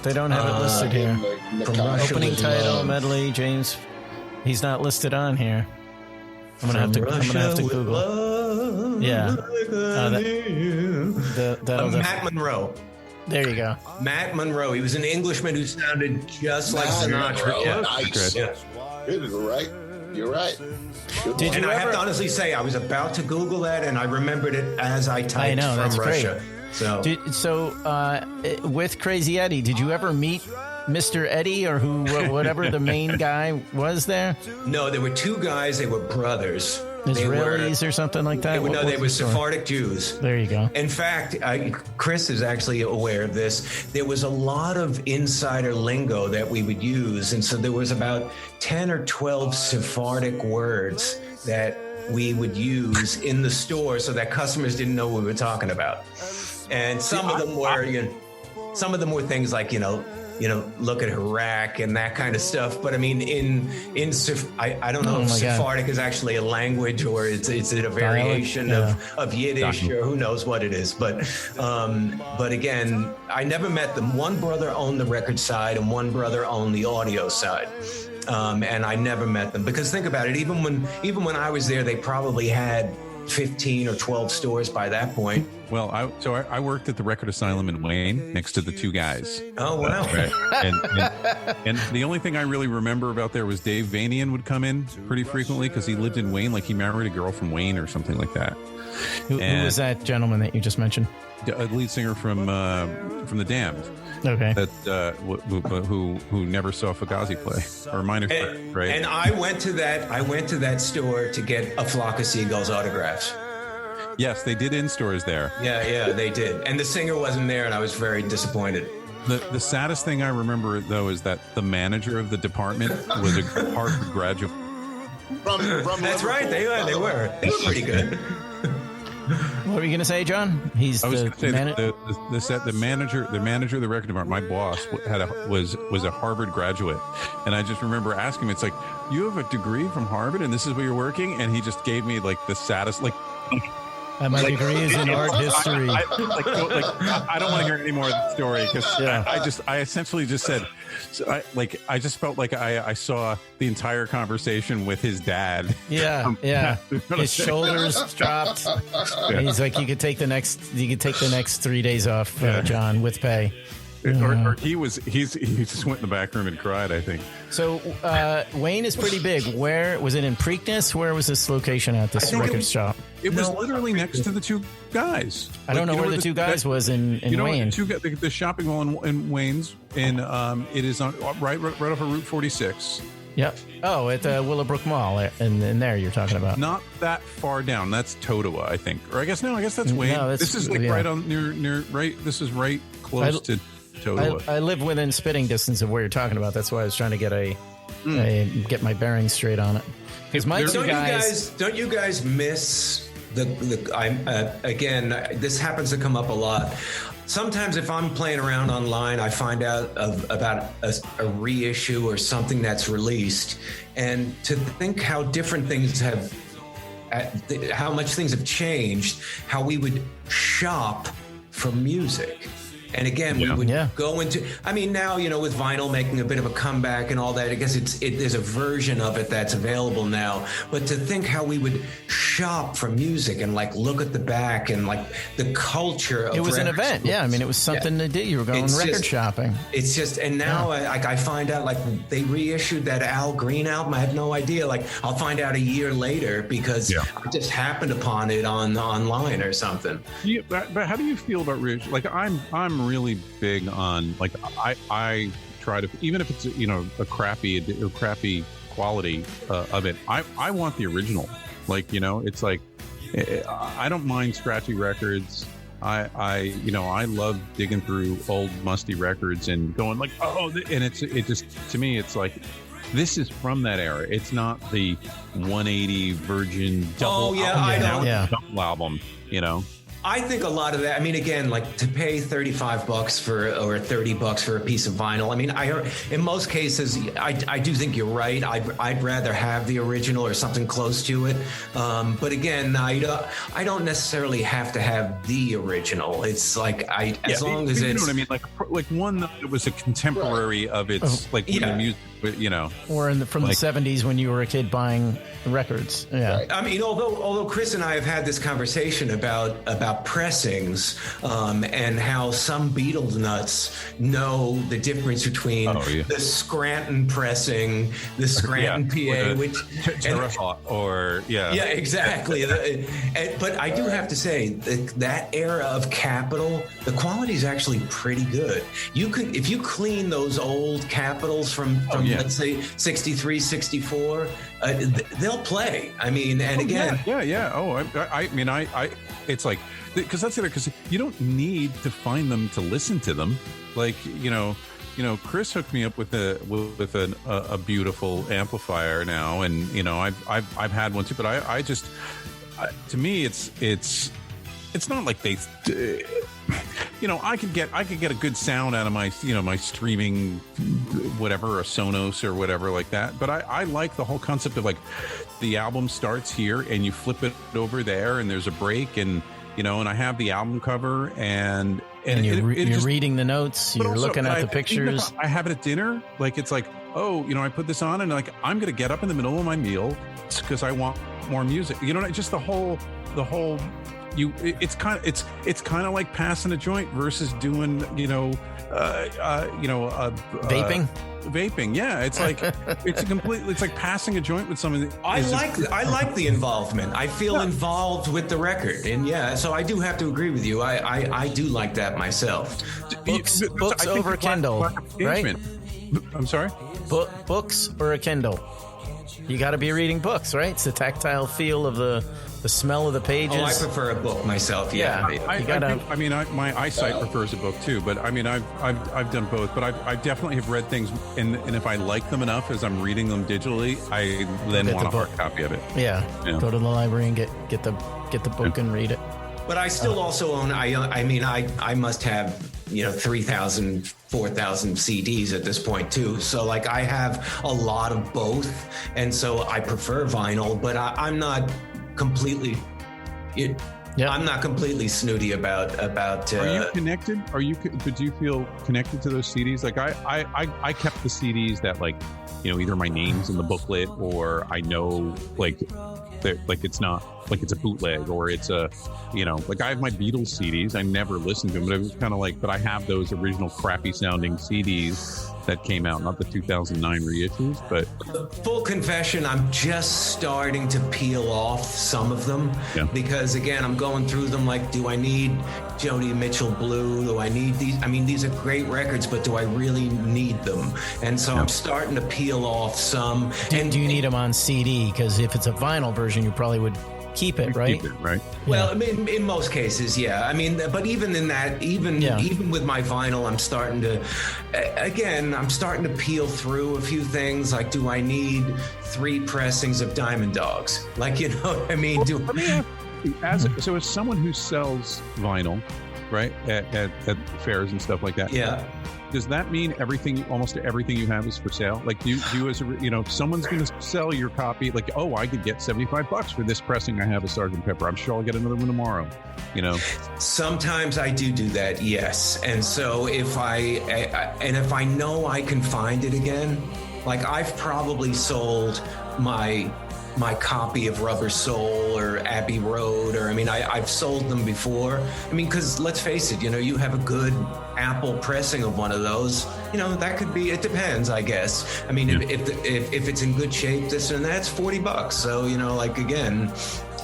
They don't have it listed here. Opening title, medley, James. He's not listed on here. I'm gonna have to Google. Love, yeah. Matt Monro. There you go. Matt Monro. He was an Englishman who sounded just like Sinatra. Yeah. Nice. Yeah. You're right. I have to honestly say, I was about to Google that, and I remembered it as I typed from Russia. Great. So, with Crazy Eddie, did you ever meet Mr. Eddie or whatever the main guy was there? No, there were two guys. They were brothers. Israelis or something like that? They were Sephardic Jews. There you go. In fact, Chris is actually aware of this. There was a lot of insider lingo that we would use. And so there was about 10 or 12 Sephardic words that we would use in the store so that customers didn't know what we were talking about. And some of them were things like, look at her rack and that kind of stuff. But I mean, I don't know if Sephardic is actually a language or it's a variation of Yiddish or who knows what it is. But again, I never met them. One brother owned the record side and one brother owned the audio side. And I never met them because think about it. Even when I was there, they probably had 15 or 12 stores by that point. Well, I worked at the Record Asylum in Wayne next to the two guys. Oh, wow. Right. And the only thing I really remember about there was Dave Vanian would come in pretty frequently because he lived in Wayne, like he married a girl from Wayne or something like that. Who was that gentleman that you just mentioned? A lead singer from The Damned. Okay. That who never saw Fugazi play or Minor Threat, right? And I went to that store to get a Flock of Seagulls autographs. Yes, they did in stores there. Yeah, they did. And the singer wasn't there, and I was very disappointed. The saddest thing I remember though is that the manager of the department was a Harvard graduate. That's right. They were pretty good. What were you going to say, John? The manager of the record department. My boss was a Harvard graduate, and I just remember asking him, "It's like you have a degree from Harvard, and this is where you're working?" And he just gave me like the saddest, like. And my degree is in art history. I don't want to hear any more of the story because I essentially just said, I just felt like I saw the entire conversation with his dad. Yeah. His shoulders dropped. Yeah. He's like, you could take the next 3 days off, John, with pay. Or he just went in the back room and cried, I think. So Wayne is pretty big. Where was it, in Preakness? Where was this location at, this record shop? It was literally next to the two guys. I don't know where the two guys was in Wayne. The shopping mall in Wayne's, and it is on right off of Route 46. Yep. Oh, at the Willowbrook Mall, and there you're talking about. Not that far down. That's Totowa, I think. Or I guess that's Wayne. No, this is like right on near right. This is right close to Totowa. I live within spitting distance of where you're talking about. That's why I was trying to get my bearings straight on it. Because don't you guys miss again, this happens to come up a lot. Sometimes if I'm playing around online, I find out about a reissue or something that's released, and to think how different things have, how much things have changed, how we would shop for music. And again, we would go into, I mean, now, with vinyl making a bit of a comeback and all that, I guess there's a version of it that's available now. But to think how we would shop for music and look at the back and the culture of it was an event. Yeah. I mean, it was something to do. You were going record shopping. It's just, and now I find out they reissued that Al Green album. I had no idea. I'll find out a year later because I just happened upon it online or something. Yeah, but how do you feel about reissue? I'm really big on I try to, even if it's a crappy quality of it, I want the original. It's I don't mind scratchy records. I love digging through old musty records and going and it just, to me, it's like, this is from that era. It's not the 180 Virgin double album. I think a lot of that, I mean, again, like to pay $35 or $30 for a piece of vinyl. I mean, in most cases, I do think you're right. I'd rather have the original or something close to it. But again, I don't necessarily have to have the original. It's like as long as it's, you know what I mean, like one that was a contemporary of its music, you know, or from the 70s when you were a kid buying records. Yeah, right. I mean, although Chris and I have had this conversation about pressings and how some Beatles nuts know the difference between the Scranton pressing, the Scranton PA, which exactly. But I do have to say that era of Capitol, the quality is actually pretty good. If you clean those old Capitals from let's say 63, 64, they'll play. I mean, and again, I mean, it's like, because that's the other, because you don't need to find them to listen to them. Like, you know, Chris hooked me up with a beautiful amplifier now, and you know, I've had one too, but I just, to me, it's not like they, you know, I could get a good sound out of my, you know, my streaming, whatever, a Sonos or whatever like that. But I like the whole concept of like the album starts here and you flip it over there and there's a break, and you know, and I have the album cover and you're reading the notes, you're also looking at the pictures. I have it at dinner, like it's like, oh, you know, I put this on and like I'm gonna get up in the middle of my meal because I want more music. You know, just the whole. It's kind of like passing a joint versus doing, vaping. Yeah, it's like it's like passing a joint with someone. I like the involvement. I feel involved with the record, and so I do have to agree with you. I do like that myself. Books over a Kindle, right? I'm sorry. Books or a Kindle. You got to be reading books, right? It's the tactile feel of the smell of the pages. Oh, I prefer a book myself. Yeah, my eyesight prefers a book too. But I mean, I've done both. But I definitely have read things, and if I like them enough as I'm reading them digitally, I then want a hard copy of it. Yeah. Go to the library and get the book and read it. But I still also own. I must have 3,000, 4,000 CDs at this point too. So like I have a lot of both, and so I prefer vinyl. But I'm not completely. I'm not completely snooty about. Are you connected? Do you feel connected to those CDs? Like I kept the CDs that like, either my name's in the booklet or I know like it's not like it's a bootleg or it's a, like I have my Beatles CDs. I never listened to them, but it was kind of like, but I have those original crappy sounding CDs that came out, not the 2009 reissues, but full confession, I'm just starting to peel off some of them because again, I'm going through them like, do I need Joni Mitchell Blue? Do I need these? I mean, these are great records, but do I really need them? And so I'm starting to peel off some. Do you need them on CD? Because if it's a vinyl version, you probably would keep it, right? Keep it, right? Well, I mean, in most cases, yeah. I mean, but even in that, even with my vinyl, I'm starting to peel through a few things. Like, do I need 3 pressings of Diamond Dogs? Like, you know what I mean? So as someone who sells vinyl, right, at fairs and stuff like that, does that mean almost everything you have is for sale? Like, do you as if someone's going to sell your copy, like, oh, I could get $75 for this pressing I have of Sgt. Pepper. I'm sure I'll get another one tomorrow. Sometimes I do that, yes. And so if I know I can find it again, like I've probably sold my copy of Rubber Soul or Abbey Road, or I've sold them before. I mean, because let's face it, you have a good Apple pressing of one of those, that could be. It depends, I guess. I mean, if it's in good shape, this and that's $40. So like again,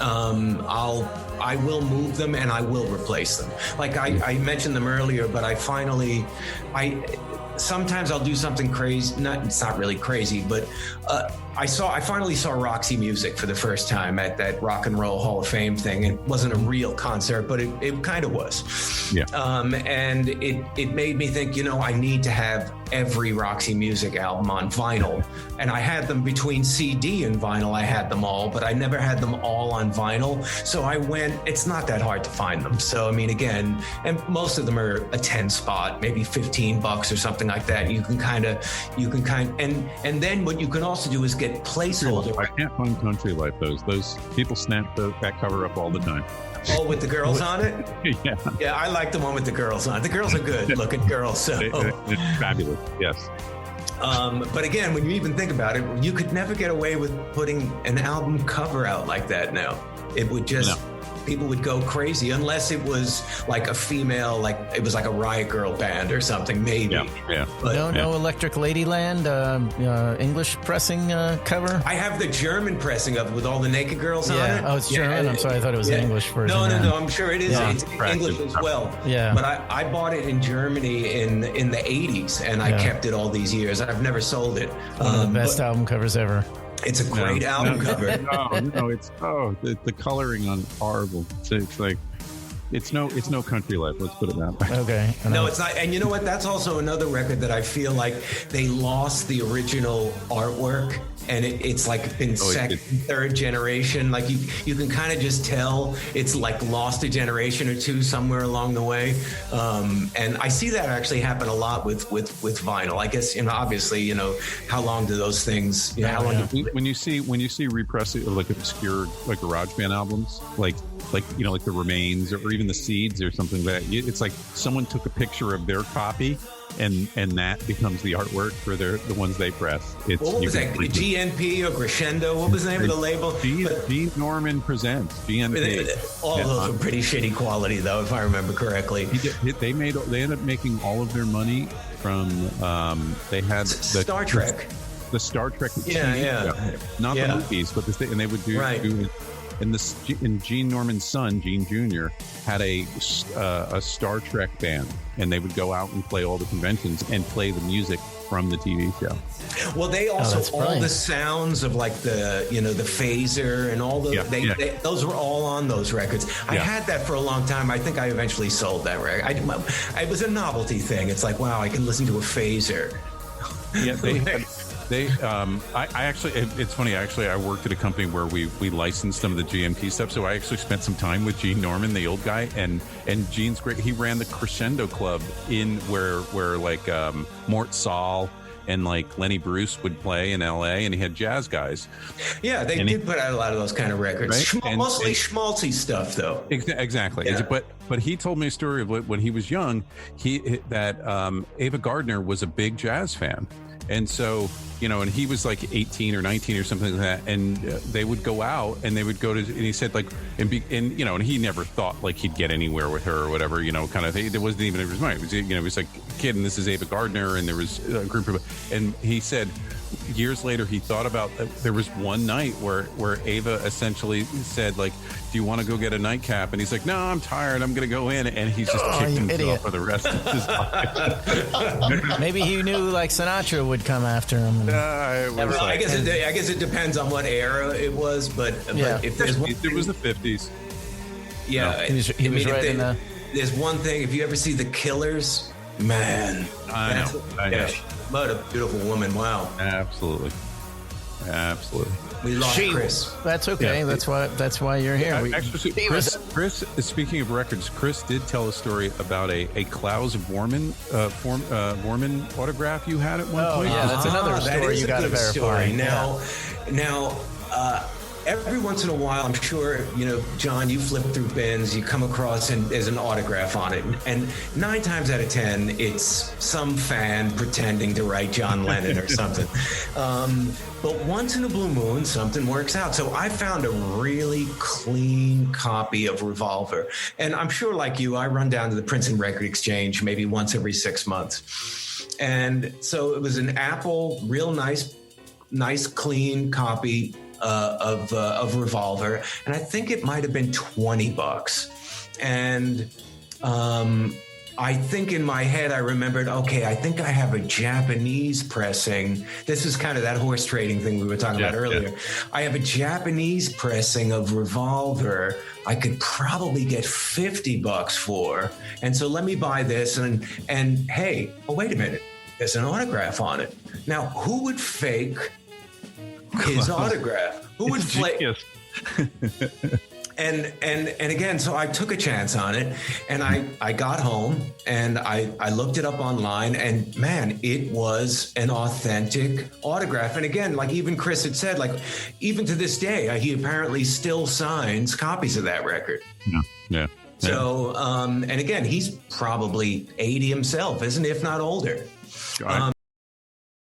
I will move them and I will replace them. Like I mentioned them earlier, but sometimes I'll do something crazy. It's not really crazy, but I finally saw Roxy Music for the first time at that Rock and Roll Hall of Fame thing. It wasn't a real concert, but it kind of was. Yeah. And it made me think, I need to have every Roxy Music album on vinyl. And I had them between CD and vinyl. I had them all, but I never had them all on vinyl. So I went, it's not that hard to find them. So, I mean, again, and most of them are a 10 spot, maybe $15 or something like that. And then what you can also do is get placeholder. I can't find Country Life. Those people snap that cover up all the time. Oh, with the girls on it? Yeah. Yeah, I like the one with the girls on it. The girls are good looking girls. So. It's fabulous, yes. But again, when you even think about it, you could never get away with putting an album cover out like that now. It would just... No. People would go crazy unless it was like a female, like it was like a Riot Girl band or something, maybe. Yeah. But, no Electric Ladyland English pressing cover. I have the German pressing of it with all the naked girls on it. Oh, it's German. I'm sorry, I thought it was an English version. No. I'm sure it is. Yeah. It's English as well. Yeah. But I bought it in Germany in the 80s, and I kept it all these years. I've never sold it. One of the best album covers ever. It's a great album cover. The coloring on horrible. It's like it's no Country Life. Let's put it that way. Okay. No, it's not. And you know what? That's also another record that I feel like they lost the original artwork, and it's like been second, third generation. Like you can kind of just tell it's like lost a generation or two somewhere along the way. And I see that actually happen a lot with vinyl. I guess, obviously, how long do those things, how long do when you see repressing of like obscure like garage band albums, like the Remains or even the Seeds or something like that, it's like someone took a picture of their copy and that becomes the artwork for the ones they press. What was that? GNP or Crescendo? What was the name of the label? Gene Norman Presents. GNP. All of those were pretty shitty quality, though, if I remember correctly. They ended up making all of their money from they had Star Trek. The Star Trek. Not the movies, but the thing, and they would do. Right. And Gene Norman's son, Gene Jr., had a Star Trek band, and they would go out and play all the conventions and play the music from the TV show. Well, they also all the sounds of like the the phaser and all the they those were all on those records. I had that for a long time. I think I eventually sold that record. It was a novelty thing. It's like, wow, I can listen to a phaser. Yeah, I actually, it's funny, actually, I worked at a company where we licensed some of the GMP stuff, so I actually spent some time with Gene Norman, the old guy, and Gene's great. He ran the Crescendo Club in where like Mort Saul and like Lenny Bruce would play in LA, and he had jazz guys. Yeah, they did put out a lot of those kind of records. Right? Mostly schmaltzy stuff, though. Exactly. Yeah. But he told me a story of when he was young, that Ava Gardner was a big jazz fan. And so, and he was like 18 or 19 or something like that. And they would go out and they would go to, and he said like, and he never thought like he'd get anywhere with her or whatever, kind of thing. There wasn't even in his mind. It was, it was like a kid, and this is Ava Gardner, and there was a group of, and he said years later, he thought about, there was one night where Ava essentially said like, do you want to go get a nightcap? And he's like, no, I'm tired. I'm going to go in. And he's just kicked himself for the rest of his life. Maybe he knew like Sinatra would come after him. I guess it depends on what era it was, but if there's one thing, it was the 50s. Yeah, he was right in the. There's one thing. If you ever see The Killers, man, I know. What a beautiful woman! Wow, absolutely. We lost Chris. That's okay. Yeah. That's why you're here. Chris, speaking of records, Chris did tell a story about a Klaus Vormann autograph you had at one point. Yeah, that's another story you got to verify. Now, every once in a while, I'm sure, John, you flip through bins, you come across and there's an autograph on it. And 9 times out of 10, it's some fan pretending to write John Lennon or something. But once in a blue moon, something works out. So I found a really clean copy of Revolver. And I'm sure, like you, I run down to the Princeton Record Exchange maybe once every 6 months. And so it was an Apple, real nice, clean copy of Revolver, and I think it might have been $20. And I think in my head, I remembered, okay, I think I have a Japanese pressing. This is kind of that horse trading thing we were talking about earlier. Yeah. I have a Japanese pressing of Revolver I could probably get $50 for. And so let me buy this. And hey, oh, wait a minute. There's an autograph on it. Now, who would fake his autograph? Who would flake? And again, so I took a chance on it, and I got home and I looked it up online, and man, it was an authentic autograph. And again, like even Chris had said, like even to this day, he apparently still signs copies of that record. Yeah. So, and again, he's probably 80 himself, isn't he? If not older.